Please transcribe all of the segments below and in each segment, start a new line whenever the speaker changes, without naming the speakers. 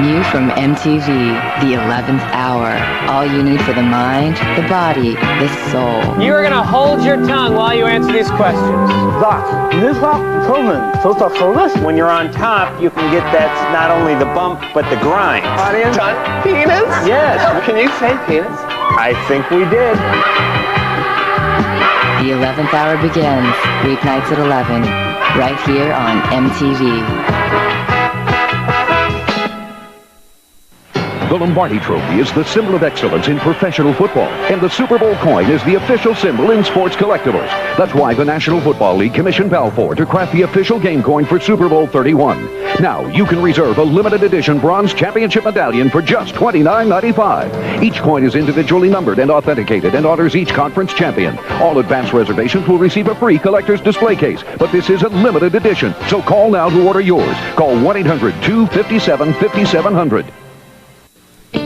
New from MTV, the 11th hour. All you need for the mind, the body, the soul.
You are going to hold your tongue while you answer these questions. When you're on top, you can get that not only the bump, but the grind.
Audience? Penis?
Yes.
Can you say penis?
I think we did.
The 11th hour begins, weeknights at 11, right here on MTV.
The Lombardi Trophy is the symbol of excellence in professional football, and the Super Bowl coin is the official symbol in sports collectibles. That's why the National Football League commissioned Balfour to craft the official game coin for Super Bowl 31. Now, you can reserve a limited edition bronze championship medallion for just $29.95. Each coin is individually numbered and authenticated and honors each conference champion. All advance reservations will receive a free collector's display case, but this is a limited edition, so call now to order yours. Call 1-800-257-5700.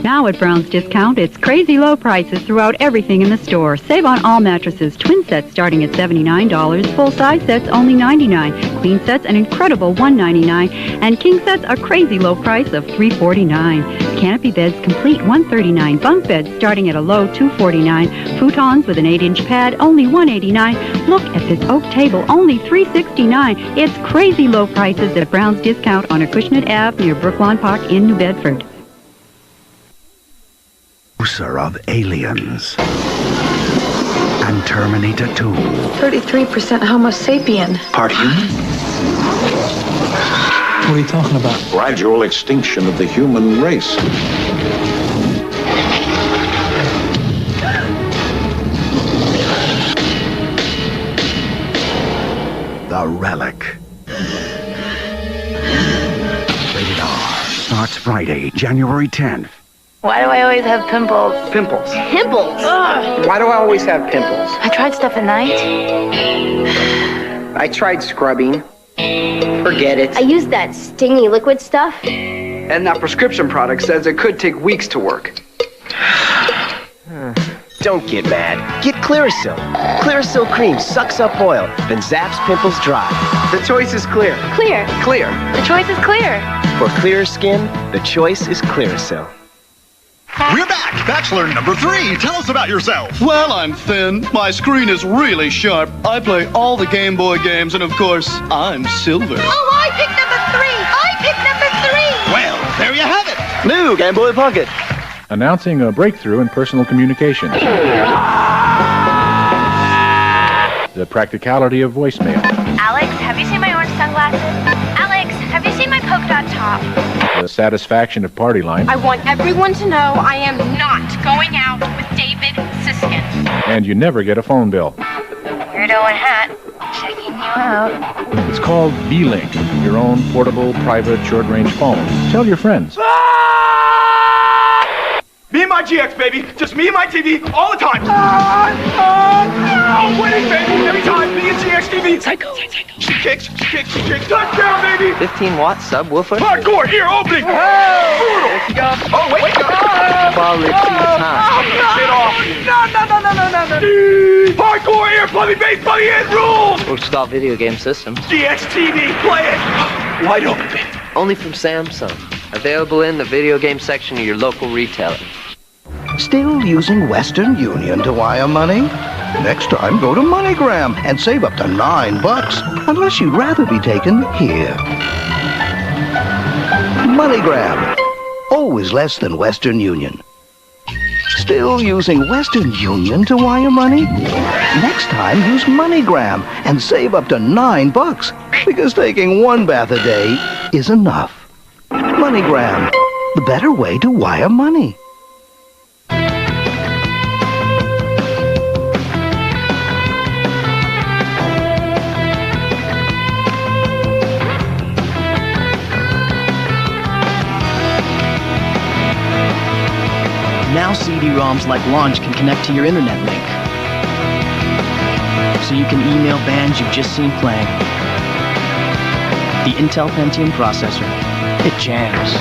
Now at Brown's Discount, it's crazy low prices throughout everything in the store. Save on all mattresses, twin sets starting at $79, full-size sets only $99, queen sets an incredible $199, and king sets a crazy low price of $349. Canopy beds complete $139, bunk beds starting at a low $249, futons with an 8-inch pad only $189. Look at this oak table, only $369. It's crazy low prices at Brown's Discount on Acushnet Ave near Brooklawn Park in New Bedford.
Of Aliens and Terminator 2.
33% Homo sapien.
Part human?
What are you talking about?
Gradual extinction of the human race.
The Relic. Rated R. Starts Friday, January 10th.
Why do I always have pimples?
Pimples.
Pimples? Ugh.
Why do I always have pimples?
I tried stuff at night.
I tried scrubbing. Forget it.
I used that stingy liquid stuff.
And that prescription product says it could take weeks to work.
Don't get mad. Get Clearasil. Clearasil cream sucks up oil, then zaps pimples dry.
The choice is clear.
Clear.
Clear.
The choice is clear.
For clearer skin, the choice is Clearasil.
We're back! Bachelor number 3, tell us about yourself. Well, I'm thin. My screen is really sharp. I play all the Game Boy games, and of course, I'm silver.
Oh, I picked number 3!
Well, there you have it!
New Game Boy Pocket.
Announcing a breakthrough in personal communication. The practicality of voicemail.
Alex, have you seen my orange sunglasses? Alex, have you seen my polka dot top?
The satisfaction of party line.
I want everyone to know I am not going out with David Siskin.
And you never get a phone bill.
Weirdo and hat, checking you out.
It's called B-Link, your own portable, private, short-range phone. Tell your friends.
Me and my GX, baby. Just me and my TV all the time. Winning, baby. Every time. Me and GX TV. Psycho. She kicks. Touchdown, baby.
15-watt subwoofer.
Hardcore ear opening.
There she goes.
Oh, wait.
Quality time.
Get off. No. Hardcore ear plumbing, bass, plumbing in rules.
Works with all video game systems.
GX TV. Play it. Wide open, baby.
Only from Samsung. Available in the video game section of your local retailer.
Still using Western Union to wire money? Next time, go to MoneyGram and save up to $9, unless you'd rather be taken here. MoneyGram. Always less than Western Union. Still using Western Union to wire money? Next time, use MoneyGram and save up to $9, because taking one bath a day is enough. MoneyGram, the better way to wire money.
Now CD-ROMs like Launch can connect to your internet link. So you can email bands you've just seen playing. The Intel Pentium processor. It jams.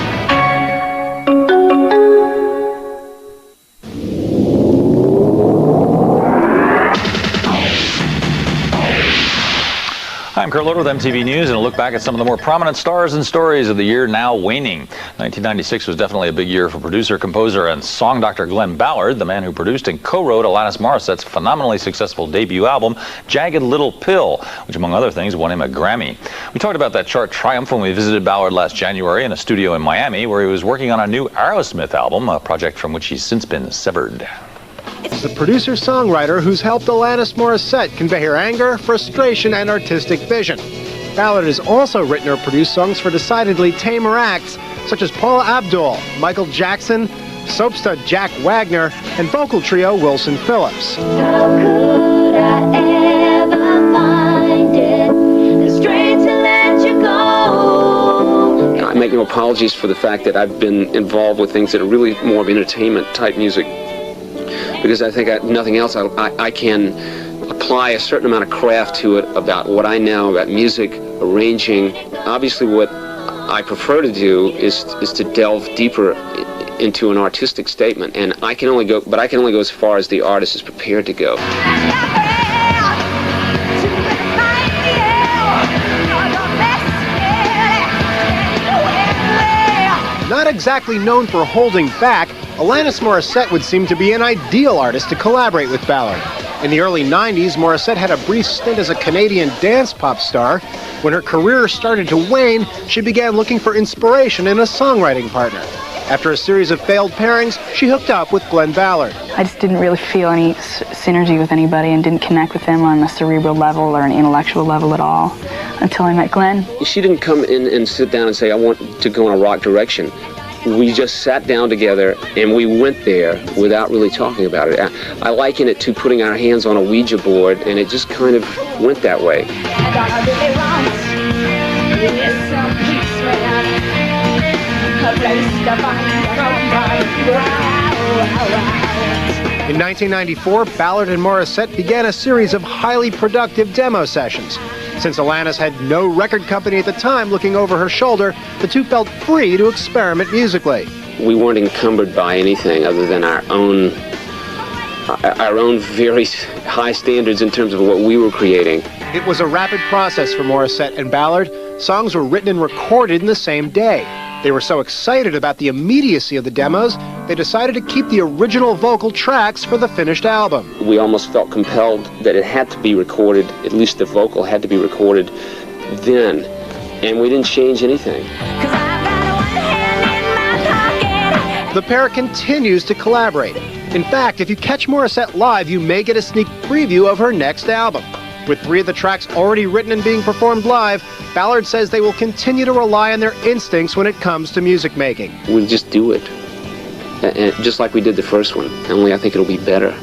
I'm Kurt
Loader with MTV News and a look back at some of the more prominent stars and stories of the year now waning. 1996 was definitely a big year for producer, composer, and song doctor Glenn Ballard, the man who produced and co-wrote Alanis Morissette's phenomenally successful debut album, Jagged Little Pill, which among other things won him a Grammy. We talked about that chart triumph when we visited Ballard last January in a studio in Miami where he was working on a new Aerosmith album, a project from which he's since been severed.
It's the producer-songwriter who's helped Alanis Morissette convey her anger, frustration, and artistic vision. Ballard has also written or produced songs for decidedly tamer acts, such as Paula Abdul, Michael Jackson, soap stud Jack Wagner, and vocal trio Wilson Phillips.
How could I ever find it? The strength to let you go.
I make no apologies for the fact that I've been involved with things that are really more of entertainment-type music. Because I think nothing else, I can apply a certain amount of craft to it about what I know about music, arranging. Obviously what I prefer to do is to delve deeper into an artistic statement, and I can only go as far as the artist is prepared to go.
Not exactly known for holding back, Alanis Morissette would seem to be an ideal artist to collaborate with Ballard. In the early 90s, Morissette had a brief stint as a Canadian dance pop star. When her career started to wane, she began looking for inspiration in a songwriting partner. After a series of failed pairings, she hooked up with Glenn Ballard.
I just didn't really feel any synergy with anybody and didn't connect with them on a cerebral level or an intellectual level at all until I met Glenn.
She didn't come in and sit down and say, I want to go in a rock direction. We just sat down together and we went there without really talking about it. I liken it to putting our hands on a Ouija board, and it just kind of went that way.
In 1994, Ballard and Morissette began a series of highly productive demo sessions. Since Alanis had no record company at the time looking over her shoulder, the two felt free to experiment musically.
We weren't encumbered by anything other than our own very high standards in terms of what we were creating.
It was a rapid process for Morissette and Ballard. Songs were written and recorded in the same day. They were so excited about the immediacy of the demos, they decided to keep the original vocal tracks for the finished album.
We almost felt compelled that it had to be recorded, at least the vocal had to be recorded then, and we didn't change anything.
The pair continues to collaborate. In fact, if you catch Morissette live, you may get a sneak preview of her next album. With 3 of the tracks already written and being performed live, Ballard says they will continue to rely on their instincts when it comes to music making.
We'll just do it, and just like we did the first one, only I think it'll be better.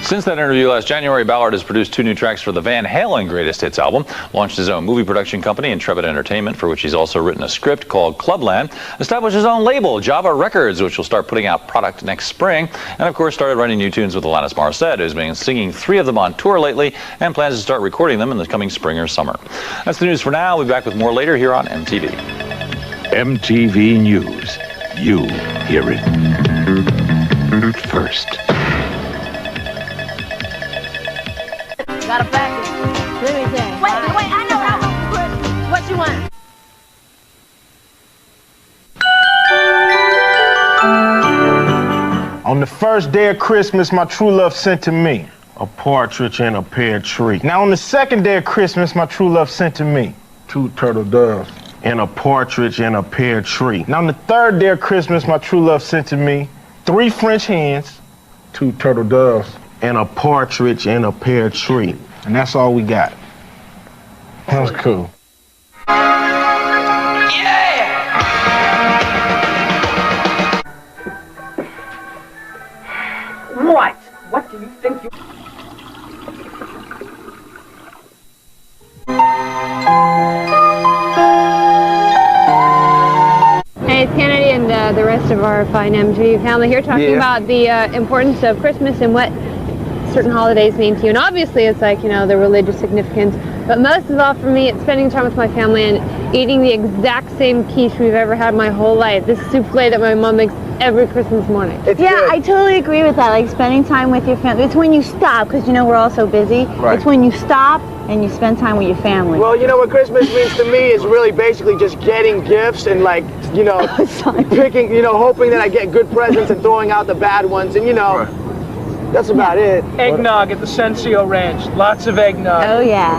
Since that interview last January, Ballard has produced 2 new tracks for the Van Halen Greatest Hits album, launched his own movie production company, Intrepid Entertainment, for which he's also written a script called Clubland, established his own label, Java Records, which will start putting out product next spring, and of course started writing new tunes with Alanis Morissette, who's been singing 3 of them on tour lately and plans to start recording them in the coming spring or summer. That's the news for now. We'll be back with more later here on MTV.
MTV News. You hear it first.
Got a package. Let me think. Wait, I know what I want. What you want?
On the first day of Christmas, my true love sent to me a partridge in a pear tree. Now on the second day of Christmas, my true love sent to me 2 turtle doves and a partridge in a pear tree. Now on the third day of Christmas, my true love sent to me 3 French hens, 2 turtle doves, and a partridge in a pear tree. And that's all we got. That was cool.
What do you think you...
Hey, it's Kennedy and the rest of our fine MTV family here talking about the importance of Christmas and what certain holidays mean to you. And obviously it's like, you know, the religious significance. But most of all for me, it's spending time with my family and eating the exact same quiche we've ever had my whole life. This souffle that my mom makes every Christmas morning.
Yeah, I totally agree with that. Like spending time with your family. It's when you stop, because you know we're all so busy.
Right.
It's when you stop and you spend time with your family.
Well, you know what Christmas means to me is really basically just getting gifts and like, you know, picking, you know, hoping that I get good presents and throwing out the bad ones and, you know, that's about it.
Eggnog at the Sensio Ranch. Lots of eggnog.
Oh, yeah.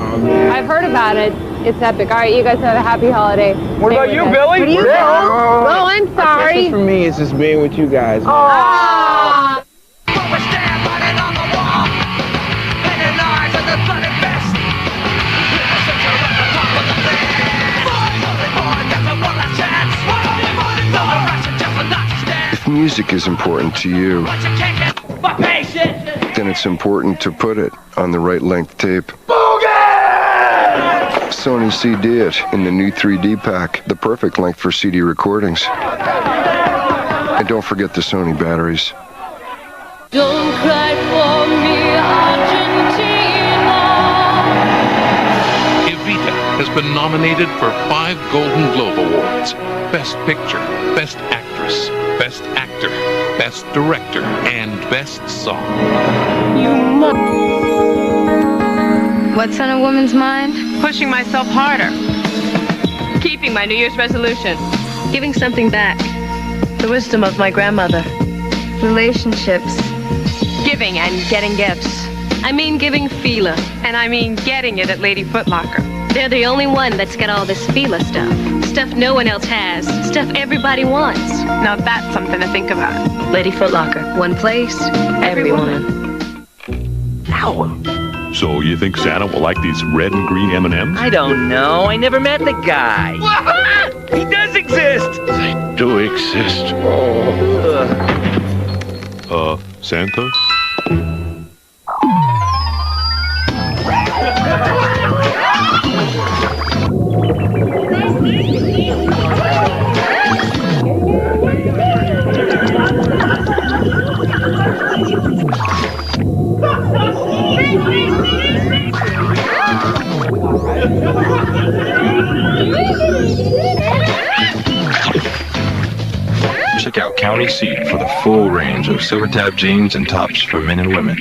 I've heard about it. It's epic. All right, you guys have a happy holiday.
What about you, Billy?
What do you think? Oh, I'm sorry.
Christmas for me is just being with you guys.
Ah.
If music is important to you, then it's important to put it on the right length tape. Sony CD-IT in the new 3D pack, the perfect length for CD recordings. And don't forget the Sony batteries.
Don't cry for me, Argentina.
Evita has been nominated for 5 Golden Globe Awards. Best Picture, Best Actress, Best Actor, Best Director, and Best Song.
You must.
What's on a woman's mind?
Pushing myself harder. Keeping my New Year's resolution.
Giving something back.
The wisdom of my grandmother.
Relationships.
Giving and getting gifts. I mean giving Fila, and I mean getting it at Lady Foot Locker.
They're the only one that's got all this Fila stuff. Stuff no one else has. Stuff everybody wants.
Now that's something to think about.
Lady Foot Locker. One place, everyone.
Ow. So you think Santa will like these red and green M&Ms?
I don't know. I never met the guy. He does exist.
They do exist. Santa?
Check out County Seat for the full range of silverTab jeans and tops for men and women.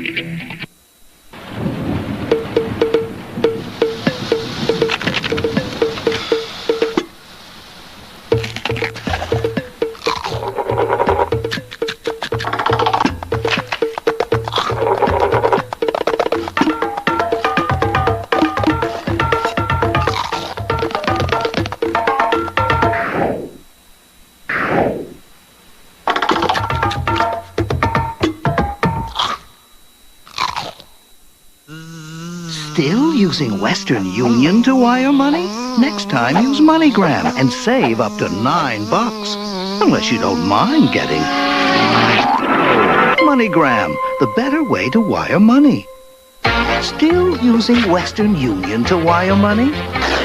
Still using Western Union to wire money? Next time use MoneyGram and save up to $9. Unless you don't mind getting MoneyGram, the better way to wire money. Still using Western Union to wire money?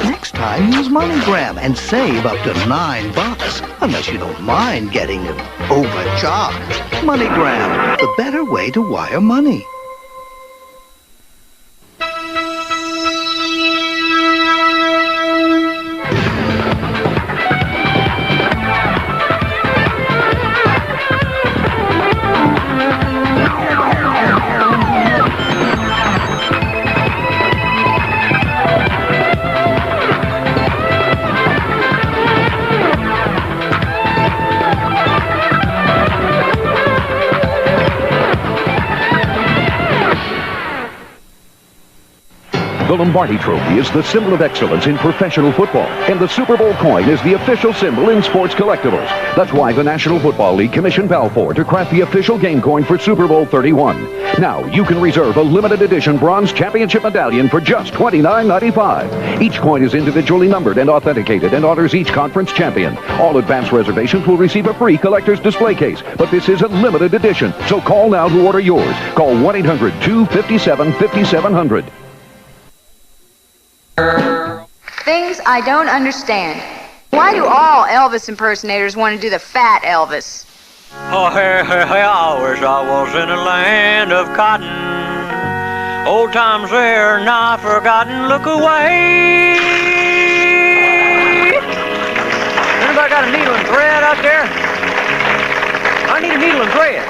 Next time use MoneyGram and save up to $9. Unless you don't mind getting overcharged. MoneyGram, the better way to wire money.
The Lombardi Trophy is the symbol of excellence in professional football, and the Super Bowl coin is the official symbol in sports collectibles. That's why the National Football League commissioned Balfour to craft the official game coin for Super Bowl 31. Now, you can reserve a limited edition bronze championship medallion for just $29.95. Each coin is individually numbered and authenticated and honors each conference champion. All advance reservations will receive a free collector's display case, but this is a limited edition, so call now to order yours. Call 1-800-257-5700.
Things I don't understand. Why do all Elvis impersonators want to do the fat Elvis?
Oh, hey, I wish I was in a land of cotton,
Old times there, not forgotten, look away. Anybody got a needle and thread out there? I need a needle and thread.